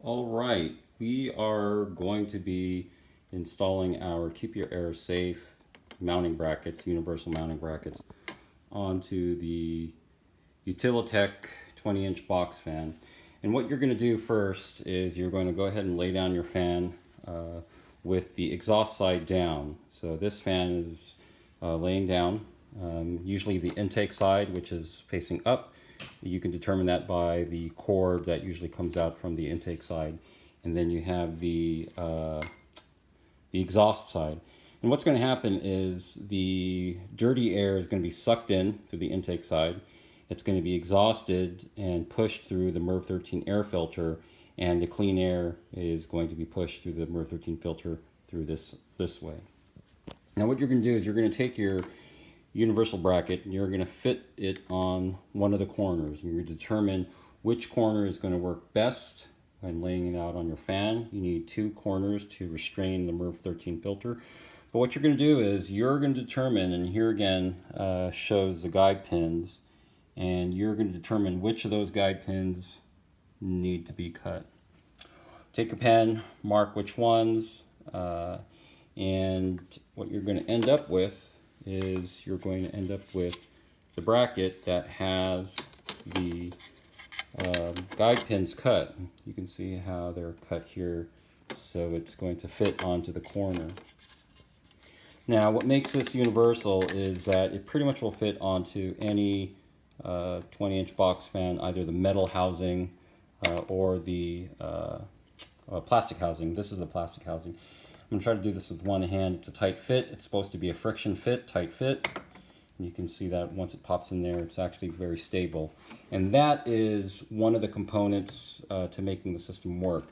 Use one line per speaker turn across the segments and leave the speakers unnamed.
All right, we are going to be installing our Keep Your Air Safe mounting brackets, universal mounting brackets, onto the Utilitech 20-inch box fan. And what you're going to do first is you're going to go ahead and lay down your fan with the exhaust side down. So this fan is laying down, usually the intake side, which is facing up. You can determine that by the cord that usually comes out from the intake side. And then you have the exhaust side. And what's going to happen is the dirty air is going to be sucked in through the intake side. It's going to be exhausted and pushed through the MERV 13 air filter, and the clean air is going to be pushed through the MERV 13 filter through this way. Now what you're going to do is you're going to take your universal bracket and you're going to fit it on one of the corners, and you're going to determine which corner is going to work best when laying it out on your fan. You need two corners to restrain the MERV 13 filter. But what you're going to do is you're going to determine, and here again shows the guide pins, and you're going to determine which of those guide pins need to be cut. Take a pen, mark which ones, and what you're going to end up with is you're going to end up with the bracket that has the guide pins cut. You can see how they're cut here, so it's going to fit onto the corner. Now what makes this universal is that it pretty much will fit onto any 20-inch box fan, either the metal housing or the plastic housing. This is a plastic housing. I'm going to try to do this with one hand. It's a tight fit. It's supposed to be a friction fit, tight fit. And you can see that once it pops in there, it's actually very stable. And that is one of the components to making the system work.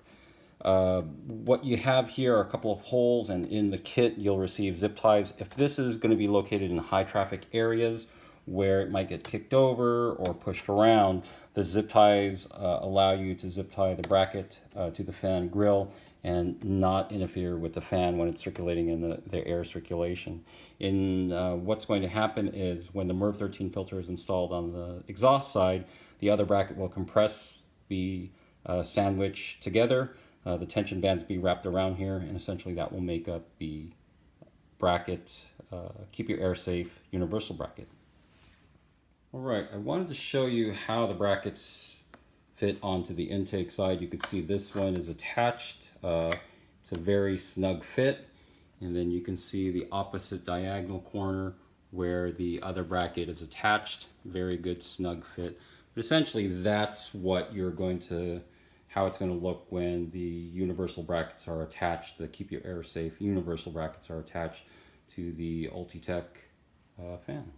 What you have here are a couple of holes, and in the kit you'll receive zip ties. If this is going to be located in high traffic areas where it might get kicked over or pushed around, the zip ties allow you to zip tie the bracket to the fan grill and not interfere with the fan when it's circulating in the air circulation. What's going to happen is when the MERV 13 filter is installed on the exhaust side, the other bracket will compress the sandwich together. The tension bands be wrapped around here, and essentially that will make up the bracket, Keep Your Air Safe universal bracket. Alright, I wanted to show you how the brackets fit onto the intake side. You can see this one is attached. It's a very snug fit. And then you can see the opposite diagonal corner where the other bracket is attached. Very good snug fit. But essentially that's what you're going to, how it's going to look when the universal brackets are attached, the Keep Your Air Safe universal brackets are attached to the Ultitech fan.